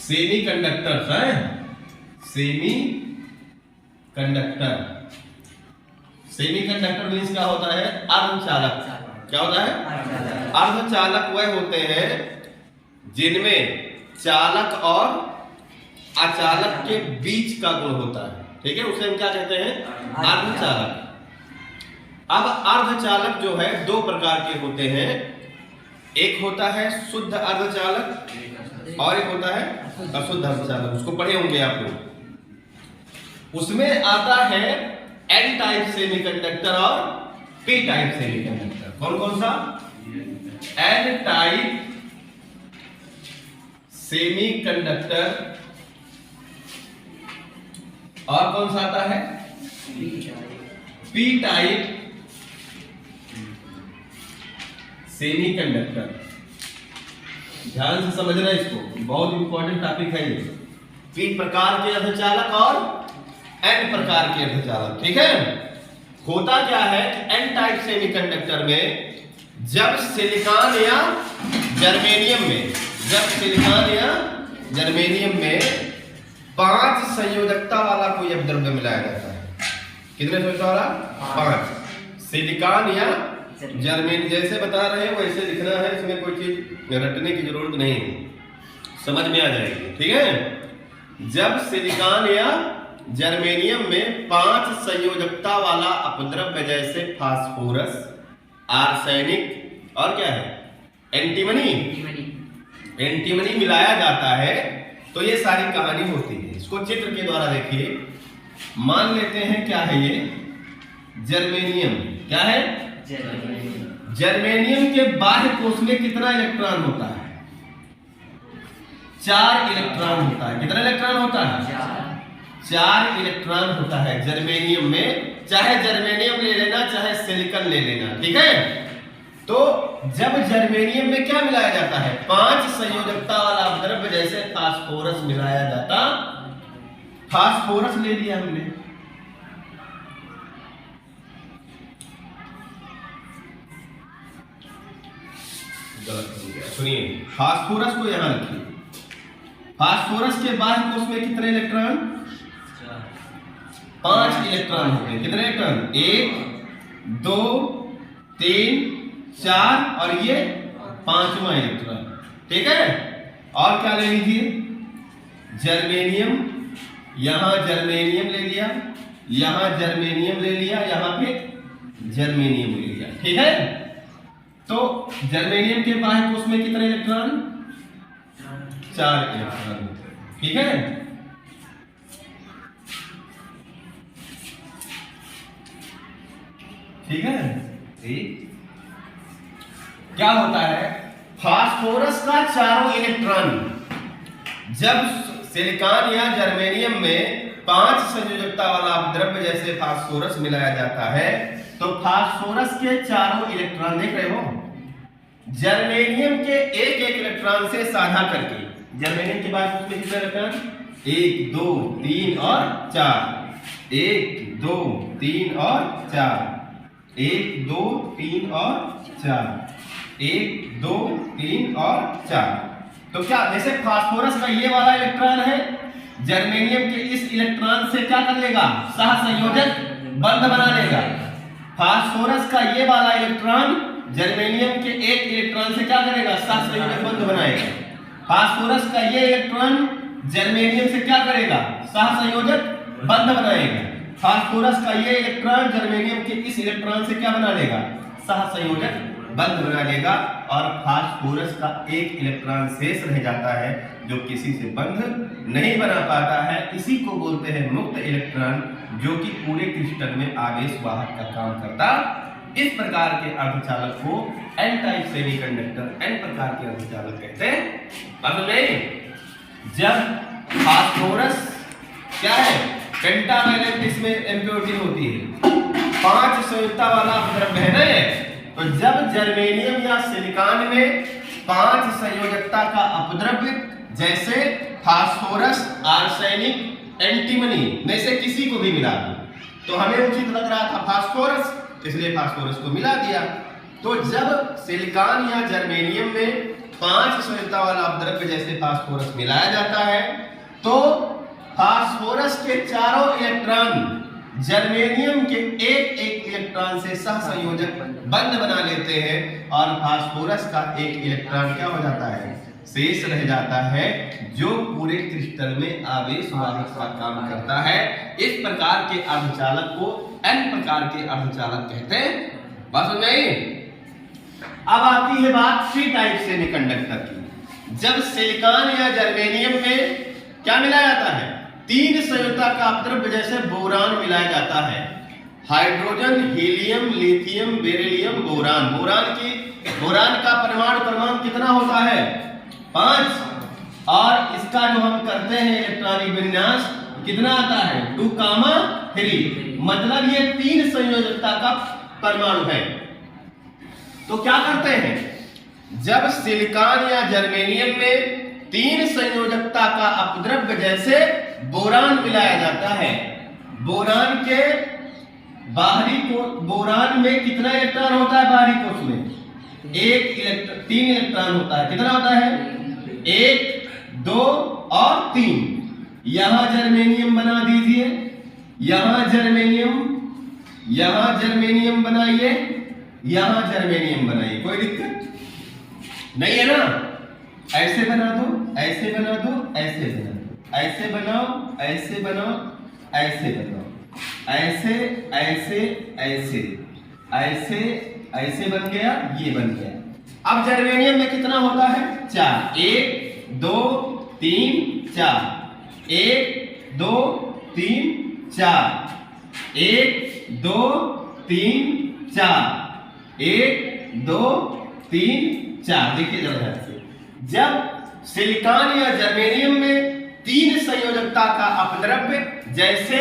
Semi conductor है, semi conductor. Semi conductor means क्या होता है? अर्धचालक। क्या होता है? अर्धचालक वह होते हैं जिनमें चालक और अचालक के बीच का गुण होता है। ठीक है, उसे हम क्या कहते हैं? अर्धचालक। अब अर्धचालक जो है दो प्रकार के होते हैं, एक होता है शुद्ध अर्धचालक और एक होता है अशुद्ध अर्धचालक। उसको पढ़े होंगे आप लोग। उसमें आता है एन टाइप सेमीकंडक्टर और पी टाइप सेमीकंडक्टर। कौन कौन सा? एन टाइप सेमीकंडक्टर और कौन सा आता है? P type semiconductor. ध्यान से समझना इसको, बहुत इंपॉर्टेंट टॉपिक है ये। पी प्रकार के अर्धचालक और एन प्रकार के अर्धचालक। ठीक है, होता क्या है कि एन टाइप सेमीकंडक्टर में जब सिलिकॉन या जर्मेनियम में 5 संयोजकता वाला कोई अपद्रव्य मिलाया जाता है। कितने संयोजकता वाला? 5। सिलिकॉन या जर्मेनियम जैसे बता रहे हैं वैसे लिखना है, इसमें कोई चीज रटने की जरूरत नहीं है, समझ में आ जाएगी। ठीक है, जब सिलिकॉन या जर्मेनियम में 5 संयोजकता वाला अपद्रव्य जैसे फास्फोरस, आर्सेनिक और क्या है? एंटीमनी मिलाया जाता है तो ये सारी कहानी होती है। इसको चित्र के द्वारा देखिए। मान लेते हैं क्या है ये? जर्मेनियम। क्या है? जर्मेनियम के बाह्य कोश में कितना इलेक्ट्रॉन होता है? 4 इलेक्ट्रॉन होता है। कितना इलेक्ट्रॉन होता है? 4 इलेक्ट्रॉन होता है जर्मेनियम में। चाहे जर्मेनियम ले लेना चाहे सिलिकॉन ले लेना। ठीक है, तो जब जर्मेनियम में क्या मिलाया जाता है? 5 संयोजकता वाला अपद्रव्य जैसे फास्फोरस मिलाया जाता। फास्फोरस ले लिया हमने, गलत हो गया, सुनिए। फास्फोरस को यहां रखिए। फास्फोरस के बाह्य कोश में कितने इलेक्ट्रॉन? 5 इलेक्ट्रॉन होते हैं। कितने इलेक्ट्रॉन? 1 2 3 4 और ये 5वां इलेक्ट्रॉन। ठीक है, और क्या ले लीजिए? जर्मेनियम। यहां जर्मेनियम ले लिया, यहां जर्मेनियम ले लिया, यहां पे जर्मेनियम ले लिया। ठीक है, तो जर्मेनियम के बाह्य कोश में कितने इलेक्ट्रॉन? 4 इलेक्ट्रॉन। ठीक है, ठीक है। क्या होता है? फास्फोरस का चारों इलेक्ट्रॉन जब सिलिकॉन या जर्मेनियम में 5 संयोजकता वाला अपद्रव्य जैसे फास्फोरस मिलाया जाता है तो फास्फोरस के चारों इलेक्ट्रॉन, देख रहे हो, जर्मेनियम के एक इलेक्ट्रॉन से साझा करके, जर्मेनियम के बाद उसमें कितने इलेक्ट्रॉन? 1 2 3 और 4। 1 2 3 और 4। 1 2 3 और 4। 1 2 3 और 4। तो क्या, जैसे फास्फोरस का ये वाला इलेक्ट्रॉन है, जर्मेनियम के इस इलेक्ट्रॉन से क्या कर लेगा? सहसंयोजक बंध बना लेगा। फास्फोरस का ये वाला इलेक्ट्रॉन जर्मेनियम के एक इलेक्ट्रॉन से क्या करेगा? सहसंयोजक बंध बनाएगा। फास्फोरस का ये इलेक्ट्रॉन जर्मेनियम से क्या करेगा? सहसंयोजक बंध बनाएगा। फास्फोरस का ये इलेक्ट्रॉन जर्मेनियम के इस इलेक्ट्रॉन से क्या बना लेगा? सहसंयोजक बंध बना लेगा और फास्फोरस का एक इलेक्ट्रॉन शेष रह जाता है जो किसी से बंध नहीं बना पाता है। इसी को बोलते हैं मुक्त इलेक्ट्रॉन, जो कि पूरे क्रिस्टल में आवेश वाहक का काम करता। इस प्रकार के अर्धचालक को एन टाइप सेमीकंडक्टर, एन प्रकार के अर्धचालक कहते हैं। अब नहीं, जब फास्फोरस क्या है? पेंटावैलेंट, इसमें इम्प्योरिटी होती है, 5 संयुक्ता वाला अपद्रव्य है ना। तो जब जर्मेनियम या सिलिकॉन में 5 संयोजकता का अपद्रव्य जैसे फास्फोरस, आर्सेनिक, एंटीमनी में से किसी को भी मिला दो, तो हमें उचित लग रहा था फास्फोरस, इसलिए फास्फोरस को मिला दिया। तो जब सिलिकॉन या जर्मेनियम में 5 संयोजकता वाला अपद्रव्य जैसे फास्फोरस मिलाया जाता है तो फास्फोरस के चारों इलेक्ट्रॉन जर्मेनियम के एक एक इलेक्ट्रॉन से सहसंयोजक बंध बना लेते हैं और फास्फोरस का एक इलेक्ट्रॉन क्या हो जाता है, शेष रह जाता है, जो पूरे क्रिस्टल में आवेश वाहक का काम करता है। इस प्रकार के अर्धचालक को n प्रकार के अर्धचालक कहते हैं। बात समझ आई? अब आती है बात पी टाइप सेमीकंडक्टर की। जब सिलिकॉन या जर्मेनियम में क्या मिलाया जाता है, 3 संयोजकता का अपद्रव्य जैसे बोरान मिलाया जाता है, hydrogen, helium, lithium, beryllium, boron. Boron का परमाणु क्रमांक कितना होता है, 5, और इसका जो हम करते हैं इलेक्ट्रॉनिक विन्यास कितना आता है, 2,3। मतलब ये 3 संयोजकता का परमाणु है। तो क्या करते हैं, जब सिलिकॉन या जर्मेनियम में 3 संयोजकता का अपद्रव्य जैसे बोरान मिलाया जाता है, बोरान के बाहरी को, बोरान में कितना इलेक्ट्रॉन होता है बाहरी कोश में, 3 इलेक्ट्रॉन होता है। कितना होता है, 1, 2 और 3। यहां जर्मेनियम बना दीजिए, यहां जर्मेनियम बनाइए, यहां जर्मेनियम बनाइए, कोई दिक्कत नहीं है ना। ऐसे बना दो, ऐसे बना दो, ऐसे बना दो, ऐसे बनाओ, ऐसे बनाओ, ऐसे बनाओ, ऐसे ऐसे ऐसे ऐसे ऐसे बन गया, ये बन गया। अब जर्मेनियम में कितना होता है, 4, 1, 2, 3, 4, 1, 2, 3, 4, 1, 2, 3, 4, 1, 2, 3, 4। देखिए जरा से, जब सिलिकॉन या जर्मेनियम में 3 संयोजकता का अपद्रव्य जैसे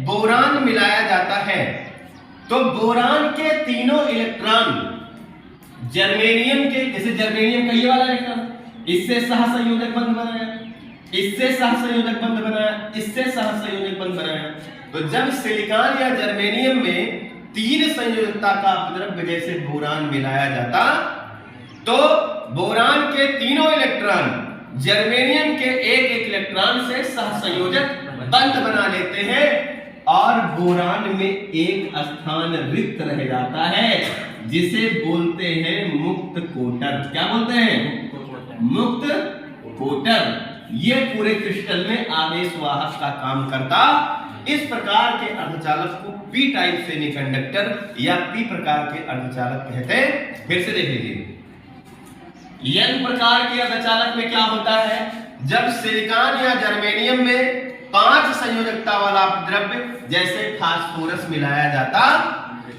बोरान मिलाया जाता है तो बोरान के तीनों इलेक्ट्रॉन जर्मेनियम के, जैसे जर्मेनियम का ये वाला इलेक्ट्रॉन, इससे सहसंयोजक बंध बनाया, इससे सहसंयोजक बंध बनाया, इससे सहसंयोजक बंध बनाया। तो जब सिलिकॉन या जर्मेनियम में 3 संयोजकता का अपद्रव्य जैसे बोरान मिलाया जाता तो बोरान के तीनों इलेक्ट्रॉन जर्मेनियम के एक एक इलेक्ट्रॉन से सहसंयोजक बंध बना लेते हैं और बोरान में एक स्थान रिक्त रह जाता है, जिसे बोलते हैं मुक्त कोटर। क्या बोलते हैं, मुक्त कोटर। ये पूरे क्रिस्टल में आवेश वाहक का काम करता। इस प्रकार के अर्धचालक को पी टाइप सेमीकंडक्टर या पी प्रकार के अर्धचालक कहते हैं। फिर से देख लीजिए, एन प्रकार के अर्धचालक में क्या होता है, जब सिलिकॉन या जर्मेनियम में 5 संयोजकता वाला अपद्रव्य जैसे फास्फोरस मिलाया जाता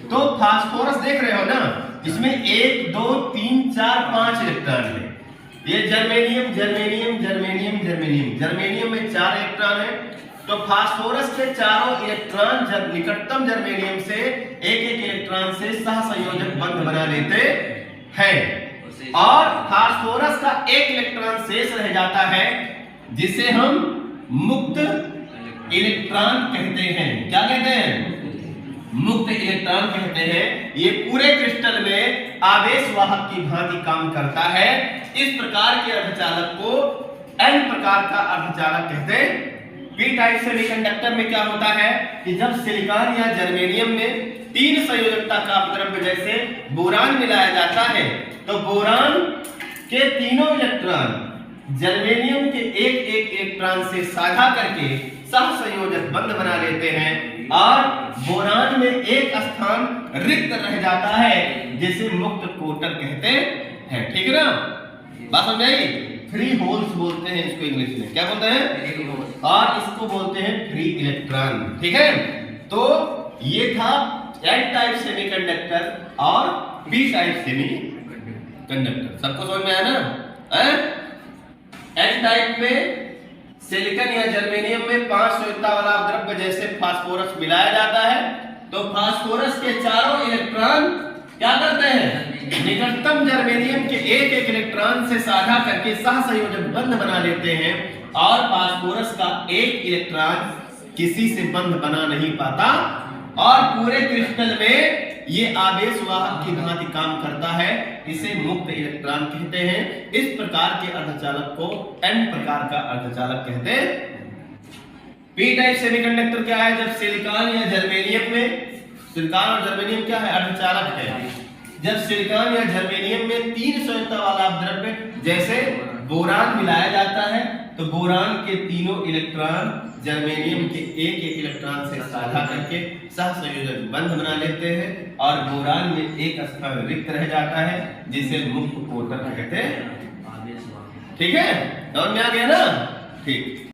तो फास्फोरस देख रहे हो ना, इसमें 1, 2, 3, 4, 5 इलेक्ट्रॉन है। ये जर्मेनियम में 4 इलेक्ट्रॉन है। तो फास्फोरस के चारों इलेक्ट्रॉन जब निकटतम जर्मेनियम से एक एक इलेक्ट्रॉन से सहसंयोजक बंध बना लेते हैं और फास्फोरस का एक इलेक्ट्रॉन शेष रह जाता है, जिसे हम मुक्त इलेक्ट्रॉन कहते हैं। क्या कहते हैं, मुक्त इलेक्ट्रॉन कहते हैं। ये पूरे क्रिस्टल में आवेश वाहक की भांति काम करता है। इस प्रकार के अर्धचालक को एन प्रकार का अर्धचालक कहते हैं। पी टाइप सेमीकंडक्टर में क्या होता है कि जब सिलिकॉन या जर्मेनियम में 3 संयोजकता का अपद्रव्य जैसे बोरान मिलाया जाता है तो बोरान के तीनों इलेक्ट्रॉन जर्मेनियम के एक एक इलेक्ट्रॉन से साझा करके सहसंयोजक बंध बना लेते हैं और बोरान में एक स्थान रिक्त रह जाता है, जिसे मुक्त कोटर कहते हैं। ठीक है ना, बात समझ आई? फ्री होल्स बोलते हैं इसको इंग्लिश में। क्या बोलते हैं? और इसको बोलते हैं फ्री इलेक्ट्रॉन। ठीक है, तो ये था एन टाइप सेमीकंडक्टर और पी टाइप सेमीकंडक्टर। सबको समझ में आया ना? एन टाइप में सिलिकॉन या जर्मेनियम में 5 संयोजकता वाला द्रव्य जैसे फास्फोरस मिलाया जाता है तो फास्फोरस के चारों इलेक्ट्रॉन क्या करते हैं, निकटतम जर्मेनियम के एक एक इलेक्ट्रॉन से साझा करके सहसंयोजक बंध बना लेते हैं और फास्फोरस का एक इलेक्ट्रॉन किसी से बंध बना नहीं पाता और पूरे क्रिस्टल में ये आवेश वाहक की भांति काम करता है, इसे मुक्त इलेक्ट्रॉन कहते हैं। इस प्रकार के अर्धचालक को एन प्रकार का अर्धचालक कहते हैं। पी टाइप सेमीकंडक्टर क्या है? जब सिलिकॉन या जर्मेनियम में, सिलिकॉन और जर्मेनियम क्या है? अर्धचालक है। जब सिलिकॉन या जर्मेनियम में 3 संयोजकता वाला द्रव्य जैसे बोरान मिलाया जाता है, तो बोरान के तीनों इलेक्ट्रॉन जर्मेनियम के एक एक इलेक्ट्रॉन से साझा करके सहसंयोजक बंध बना लेते हैं और बोरान में एक स्थान रिक्त रह जाता है, जिसे मुक्त कोटर कहते हैं। ठीक है, समझ में आ गया ना? ठीक।